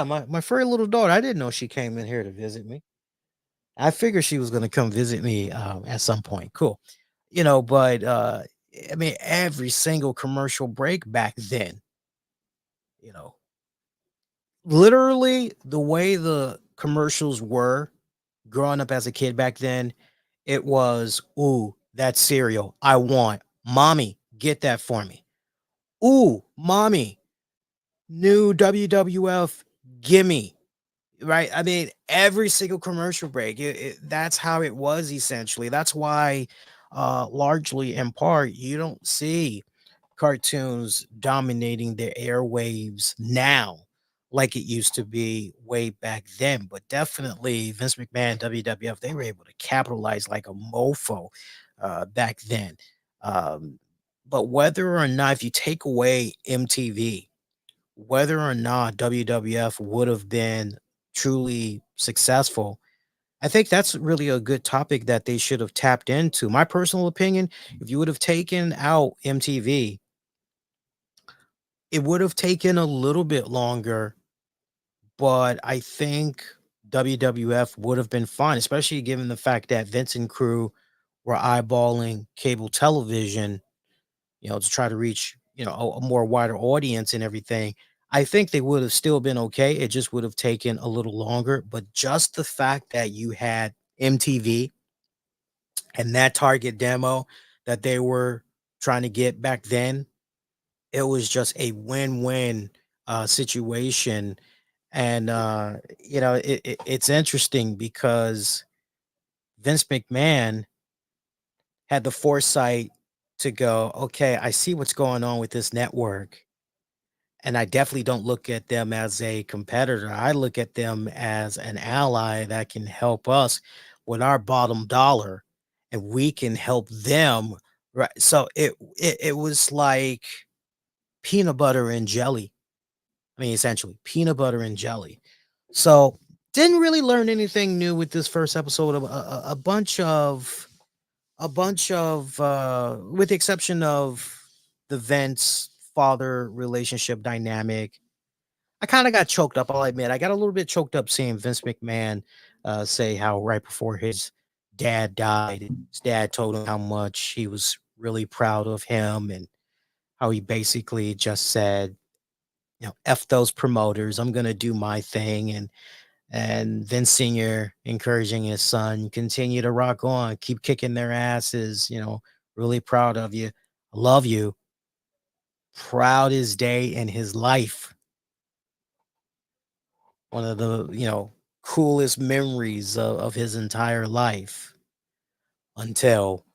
my furry little daughter. I didn't know she came in here to visit me. I figured she was going to come visit me at some point. Cool. But I mean, every single commercial break back then, you know, literally the way the commercials were growing up as a kid back then, it was, ooh, that cereal I want. Mommy, get that for me. Ooh, mommy, new WWF gimme. Right? I mean, every single commercial break, that's how it was essentially. That's why, largely in part, you don't see cartoons dominating the airwaves now like it used to be way back then. But definitely Vince McMahon, WWF, they were able to capitalize like a mofo back then. Um, but whether or not, if you take away MTV, whether or not WWF would have been truly successful, I think that's really a good topic that they should have tapped into. My personal opinion, if you would have taken out MTV, it would have taken a little bit longer, but I think WWF would have been fine, especially given the fact that Vince and crew were eyeballing cable television, to try to reach, a more wider audience and everything, I think they would have still been okay. It just would have taken a little longer. But just the fact that you had MTV and that target demo that they were trying to get back then, it was just a win-win situation. And it's interesting because Vince McMahon had the foresight to go, okay, I see what's going on with this network. And I definitely don't look at them as a competitor. I look at them as an ally that can help us with our bottom dollar, and we can help them. Right. So it was like peanut butter and jelly. I mean, essentially peanut butter and jelly. So didn't really learn anything new with this first episode of a bunch of with the exception of the Vince father relationship dynamic. I kind of got choked up. I'll admit, I got a little bit choked up seeing Vince McMahon say how right before his dad died, his dad told him how much he was really proud of him, and how he basically just said, "F those promoters, I'm gonna do my thing." And Vince Senior encouraging his son, continue to rock on, keep kicking their asses. Really proud of you, I love you. Proudest day in his life. One of the coolest memories of his entire life until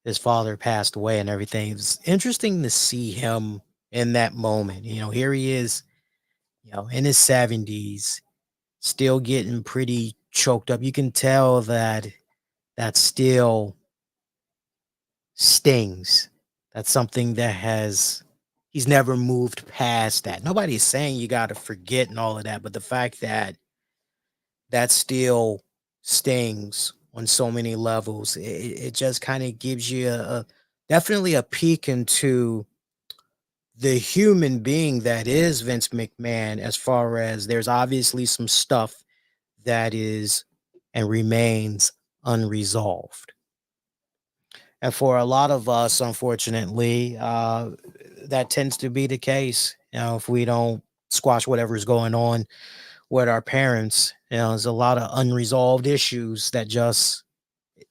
his father passed away and everything. It's interesting to see him in that moment. Here he is, in his 70s, still getting pretty choked up. You can tell that still stings. That's something that he's never moved past that. Nobody's saying you got to forget and all of that, but the fact that still stings on so many levels. It just kind of gives you definitely a peek into the human being that is Vince McMahon, as far as there's obviously some stuff that is and remains unresolved. And for a lot of us, unfortunately, that tends to be the case. If we don't squash whatever's going on with our parents, there's a lot of unresolved issues that just,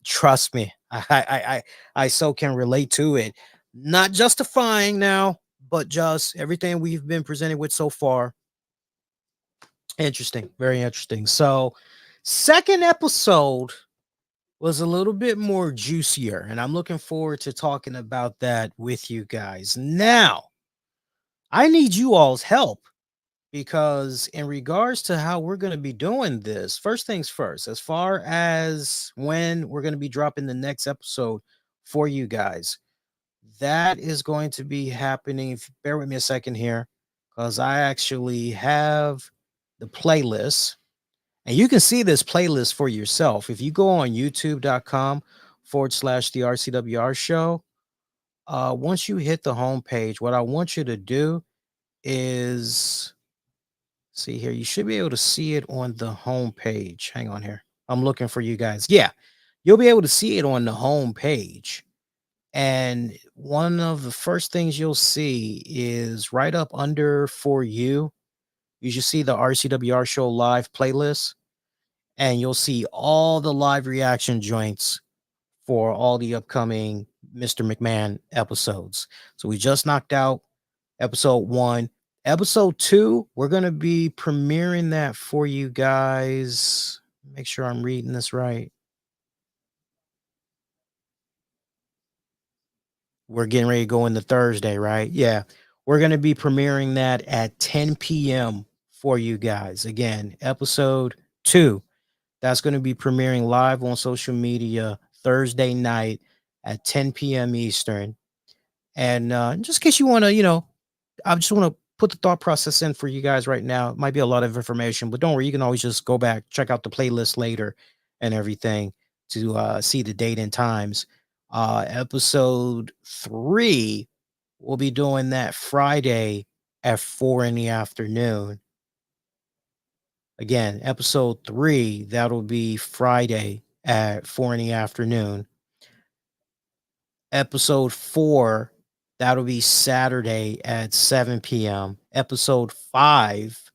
trust me, I so can relate to it. Not justifying now, but just everything we've been presented with so far. Interesting, very interesting. So, second episode was a little bit more juicier, and I'm looking forward to talking about that with you guys. Now, I need you all's help because, in regards to how we're going to be doing this, first things first, as far as when we're going to be dropping the next episode for you guys, that is going to be happening. Bear with me a second here, because I actually have the playlist, and you can see this playlist for yourself. If you go on youtube.com/, the RCWR show, once you hit the homepage, what I want you to do is see here. You should be able to see it on the homepage. Hang on here. I'm looking for you guys. Yeah, you'll be able to see it on the homepage. And one of the first things you'll see is right up under For You. You should see the RCWR show live playlist, and you'll see all the live reaction joints for all the upcoming Mr. McMahon episodes. So we just knocked out episode 1. Episode 2, we're going to be premiering that for you guys. Make sure I'm reading this right. We're getting ready to go into Thursday, right? Yeah. We're going to be premiering that at 10 p.m. for you guys. Again, episode 2. That's going to be premiering live on social media Thursday night at 10 p.m. Eastern. And just in case you want to, I just want to put the thought process in for you guys right now. It might be a lot of information, but don't worry. You can always just go back, check out the playlist later and everything to see the date and times. Episode 3, we'll be doing that Friday at 4 in the afternoon. Again, episode 3, that'll be Friday at 4 in the afternoon. Episode 4, that'll be Saturday at 7 p.m. Episode 5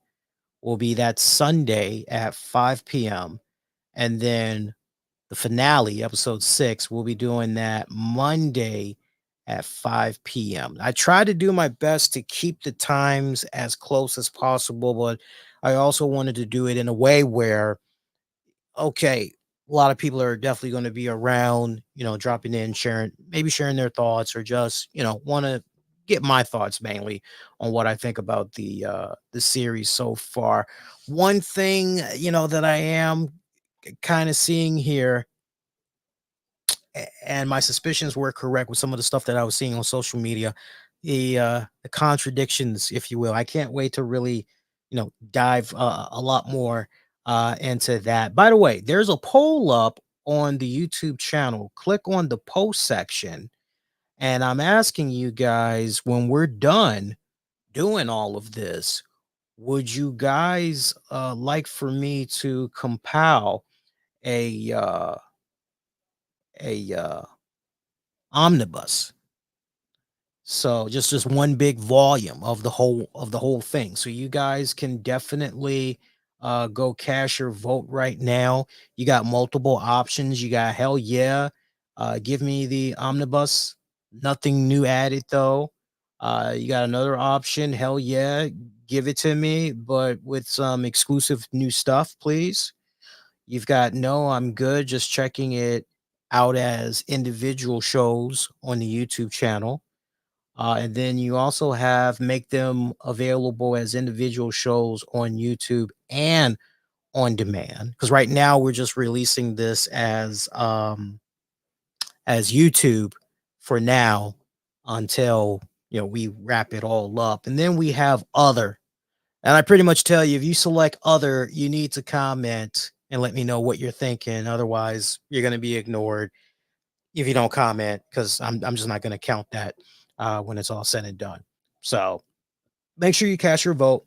will be that Sunday at 5 p.m. And then the finale, episode 6, we'll be doing that Monday at 5 p.m. I try to do my best to keep the times as close as possible, but I also wanted to do it in a way where, okay, a lot of people are definitely going to be around, dropping in, sharing their thoughts, or just, want to get my thoughts mainly on what I think about the series so far. One thing, that I am kind of seeing here, and my suspicions were correct with some of the stuff that I was seeing on social media, the contradictions, if you will. I can't wait to really, dive a lot more into that. By the way, there's a poll up on the YouTube channel. Click on the post section, and I'm asking you guys, when we're done doing all of this, would you guys like for me to compile a a omnibus? So just one big volume of the whole thing. So you guys can definitely go cast your vote right now. You got multiple options. You got hell yeah. Give me the omnibus. Nothing new added though. You got another option. Hell yeah. Give it to me, but with some exclusive new stuff, please. You've got no, I'm good. Just checking it out as individual shows on the YouTube channel. And then you also have make them available as individual shows on YouTube and on demand. Because right now we're just releasing this as YouTube for now until we wrap it all up. And then we have other. And I pretty much tell you, if you select other, you need to comment and let me know what you're thinking. Otherwise, you're going to be ignored if you don't comment, because I'm just not going to count that when it's all said and done. So make sure you cast your vote.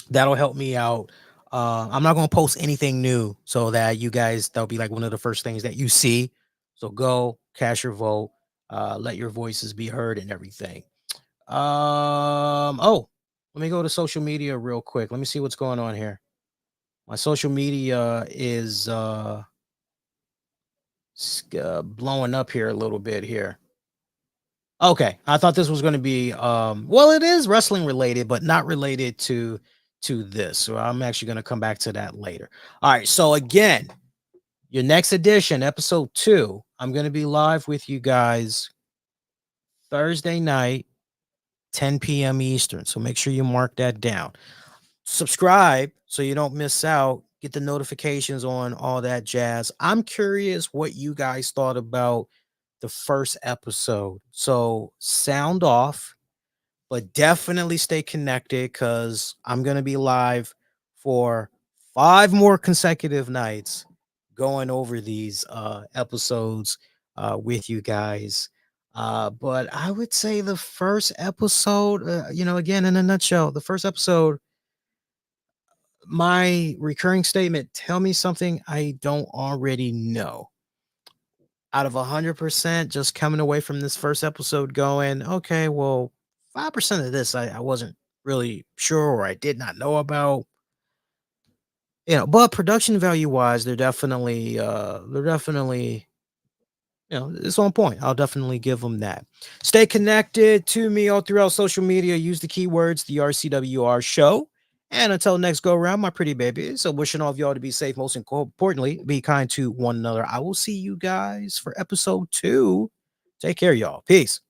That'll help me out. I'm not going to post anything new, so that you guys, that'll be like one of the first things that you see. So go cast your vote. Let your voices be heard and everything. Oh, let me go to social media real quick. Let me see what's going on here. My social media is blowing up here a little bit here. Okay, I thought this was going to be well, it is wrestling related, but not related to this. So I'm actually going to come back to that later. All right, so again, your next edition, episode 2, I'm going to be live with you guys Thursday night, 10 p.m. Eastern. So make sure you mark that down. Subscribe so you don't miss out. Get the notifications on, all that jazz. I'm curious what you guys thought about the first episode. So sound off, but definitely stay connected, because I'm going to be live for 5 more consecutive nights going over these episodes with you guys. But I would say the first episode, again, in a nutshell, the first episode, my recurring statement, tell me something I don't already know. Out of 100%, just coming away from this first episode going, okay, well, 5% of this I wasn't really sure, or I did not know about. But production value wise, they're definitely, it's on point. I'll definitely give them that. Stay connected to me all throughout social media. Use the keywords, the RCWR show. And until next go around, my pretty baby. So wishing all of y'all to be safe. Most importantly, be kind to one another. I will see you guys for episode 2. Take care, y'all. Peace.